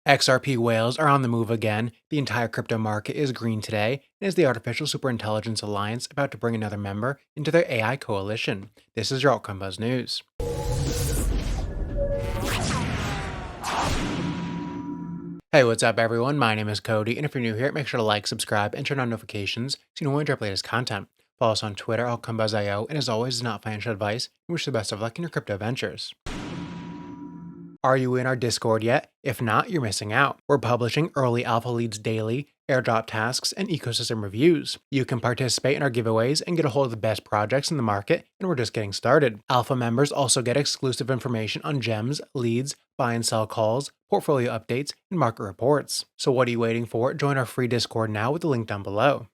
XRP Whales are on the move again. The entire crypto market is green today, and is the Artificial Superintelligence Alliance about to bring another member into their AI coalition. This is your Altcoin Buzz News. Hey, what's up everyone? My name is Cody, and if you're new here, make sure to like, subscribe, and turn on notifications so you know when we drop latest content. Follow us on Twitter, AltcoinBuzzIO, and as always, it's not financial advice, and wish you the best of luck in your crypto ventures. Are you in our Discord yet? If not, you're missing out. We're publishing early alpha leads daily, airdrop tasks, and ecosystem reviews. You can participate in our giveaways and get a hold of the best projects in the market, and we're just getting started. Alpha members also get exclusive information on gems, leads, buy and sell calls, portfolio updates, and market reports. So what are you waiting for? Join our free Discord now with the link down below.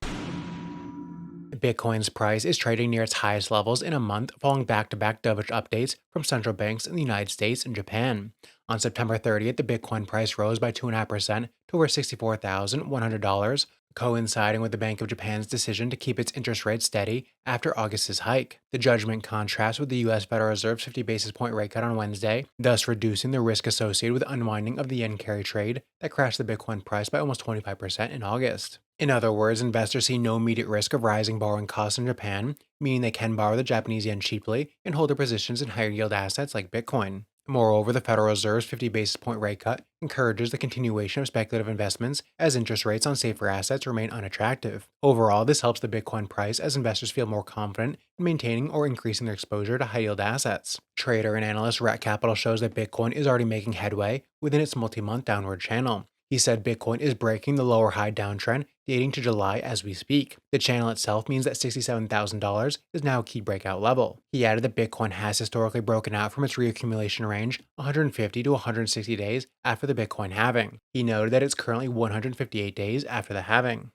Bitcoin's price is trading near its highest levels in a month following back-to-back dovish updates from central banks in the United States and Japan. On September 30th, the Bitcoin price rose by 2.5% to over $64,100, coinciding with the Bank of Japan's decision to keep its interest rate steady after August's hike. The judgment contrasts with the U.S. Federal Reserve's 50 basis point rate cut on Wednesday, thus reducing the risk associated with unwinding of the yen carry trade that crashed the Bitcoin price by almost 25% in August. In other words, investors see no immediate risk of rising borrowing costs in Japan, meaning they can borrow the Japanese yen cheaply and hold their positions in higher yield assets like Bitcoin. Moreover, the Federal Reserve's 50 basis point rate cut encourages the continuation of speculative investments as interest rates on safer assets remain unattractive. Overall, this helps the Bitcoin price as investors feel more confident in maintaining or increasing their exposure to high-yield assets. Trader and analyst Rat Capital shows that Bitcoin is already making headway within its multi-month downward channel. He said Bitcoin is breaking the lower high downtrend dating to July as we speak. The channel itself means that $67,000 is now a key breakout level. He added that Bitcoin has historically broken out from its reaccumulation range 150 to 160 days after the Bitcoin halving. He noted that it's currently 158 days after the halving.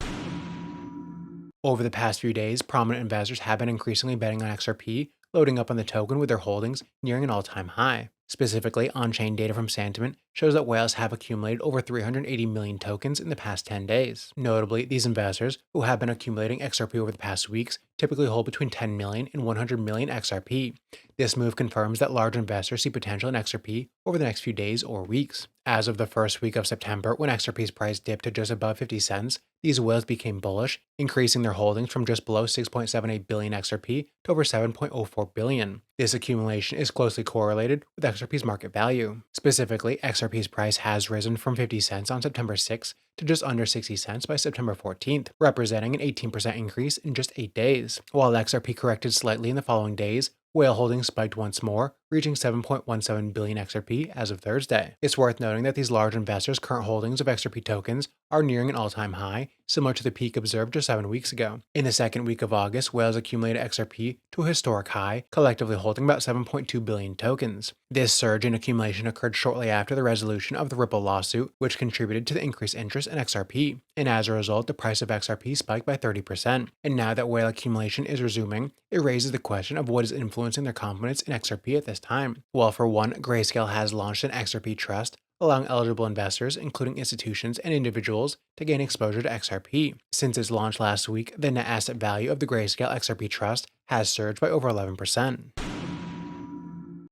Over the past few days, prominent investors have been increasingly betting on XRP, loading up on the token with their holdings nearing an all-time high. Specifically, on-chain data from Sentiment shows that whales have accumulated over 380 million tokens in the past 10 days. Notably, these investors, who have been accumulating XRP over the past weeks, typically hold between 10 million and 100 million XRP. This move confirms that large investors see potential in XRP over the next few days or weeks. As of the first week of September, when XRP's price dipped to just above 50 cents, these whales became bullish, increasing their holdings from just below 6.78 billion XRP to over 7.04 billion. This accumulation is closely correlated with XRP's market value. Specifically, XRP's price has risen from 50 cents on September 6th to just under 60 cents by September 14th, representing an 18% increase in just 8 days. While XRP corrected slightly in the following days, whale holdings spiked once more, reaching 7.17 billion XRP as of Thursday. It's worth noting that these large investors' current holdings of XRP tokens are nearing an all-time high, similar to the peak observed just 7 weeks ago. In the second week of August, whales accumulated XRP to a historic high, collectively holding about 7.2 billion tokens. This surge in accumulation occurred shortly after the resolution of the Ripple lawsuit, which contributed to the increased interest in XRP. And as a result, the price of XRP spiked by 30%. And now that whale accumulation is resuming, it raises the question of what is influencing their confidence in XRP at this time. Well, for one, Grayscale has launched an XRP trust, allowing eligible investors, including institutions and individuals, to gain exposure to XRP. Since its launch last week, the net asset value of the Grayscale XRP trust has surged by over 11%.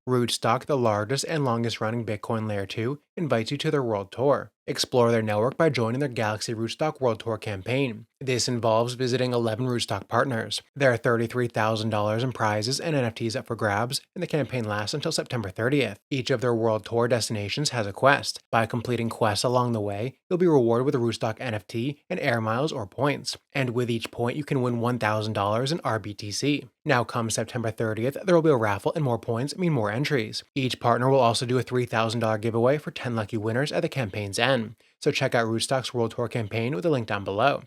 Rootstock, the largest and longest-running Bitcoin Layer 2, invites you to their world tour. Explore their network by joining their Galaxy Rootstock World Tour campaign. This involves visiting 11 Rootstock partners. There are $33,000 in prizes and NFTs up for grabs, and the campaign lasts until September 30th. Each of their World Tour destinations has a quest. By completing quests along the way, you'll be rewarded with a Rootstock NFT and air miles or points. And with each point, you can win $1,000 in RBTC. Now come September 30th, there will be a raffle and more points mean more entries. Each partner will also do a $3,000 giveaway for 10 lucky winners at the campaign's end. So check out Rootstock's World Tour campaign with the link down below.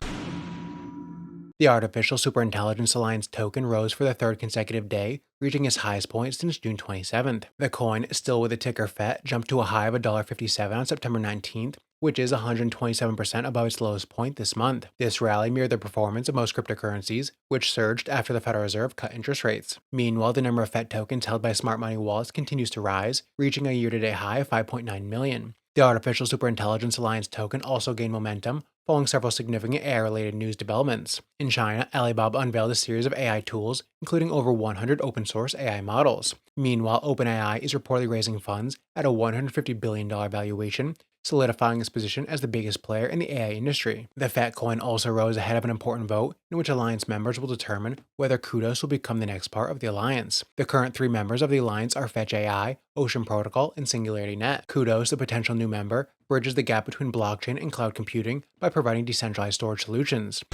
The Artificial Superintelligence Alliance token rose for the third consecutive day, reaching its highest point since June 27th. The coin, still with the ticker FET, jumped to a high of $1.57 on September 19th, which is 127% above its lowest point this month. This rally mirrored the performance of most cryptocurrencies, which surged after the Federal Reserve cut interest rates. Meanwhile, the number of FET tokens held by smart money wallets continues to rise, reaching a year-to-date high of 5.9 million. The Artificial Superintelligence Alliance token also gained momentum, following several significant AI-related news developments. In China, Alibaba unveiled a series of AI tools, including over 100 open-source AI models. Meanwhile, OpenAI is reportedly raising funds at a $150 billion valuation solidifying its position as the biggest player in the AI industry. The Fat coin also rose ahead of an important vote in which Alliance members will determine whether Kudos will become the next part of the Alliance. The current 3 members of the Alliance are Fetch AI, Ocean Protocol, and Singularity Net. Kudos, the potential new member, bridges the gap between blockchain and cloud computing by providing decentralized storage solutions.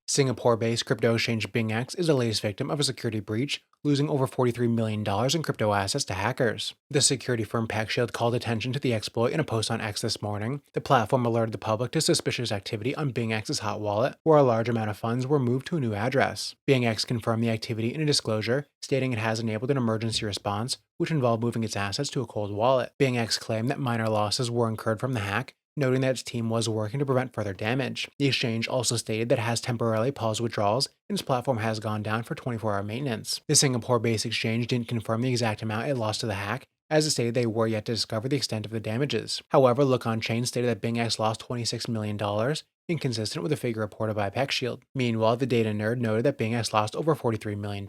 Singapore-based crypto exchange BingX is the latest victim of a security breach, losing over $43 million in crypto assets to hackers. The security firm PackShield called attention to the exploit in a post on X this morning. The platform alerted the public to suspicious activity on BingX's hot wallet, where a large amount of funds were moved to a new address. BingX confirmed the activity in a disclosure, stating it has enabled an emergency response, which involved moving its assets to a cold wallet. BingX claimed that minor losses were incurred from the hack, noting that its team was working to prevent further damage. The exchange also stated that it has temporarily paused withdrawals and its platform has gone down for 24-hour maintenance. The Singapore-based exchange didn't confirm the exact amount it lost to the hack, as it stated they were yet to discover the extent of the damages. However, Look On Chain stated that BingX lost $26 million, inconsistent with the figure reported by PackShield. Meanwhile, the Data Nerd noted that BingX lost over $43 million.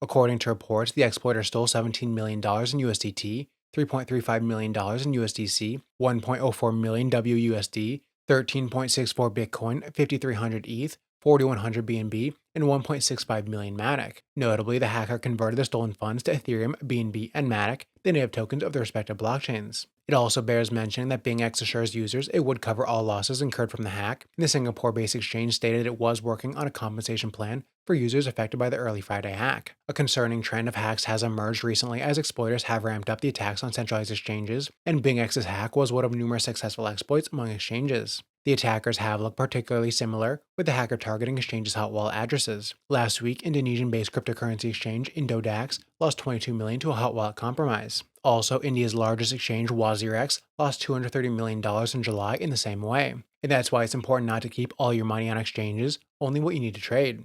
According to reports, the exploiter stole $17 million in USDT, $3.35 million in USDC, 1.04 million WUSD, 13.64 Bitcoin, 5,300 ETH, 4,100 BNB, and 1.65 million Matic. Notably, the hacker converted the stolen funds to Ethereum, BNB, and Matic, the native tokens of the respective blockchains. It also bears mentioning that BingX assures users it would cover all losses incurred from the hack, and the Singapore-based exchange stated it was working on a compensation plan for users affected by the early Friday hack. A concerning trend of hacks has emerged recently as exploiters have ramped up the attacks on centralized exchanges, and BingX's hack was one of numerous successful exploits among exchanges. The attackers have looked particularly similar, with the hacker targeting exchanges' hot wallet addresses. Last week, Indonesian-based cryptocurrency exchange Indodax lost $22 million to a hot wallet compromise. Also, India's largest exchange, WazirX, lost $230 million in July in the same way. And that's why it's important not to keep all your money on exchanges, only what you need to trade.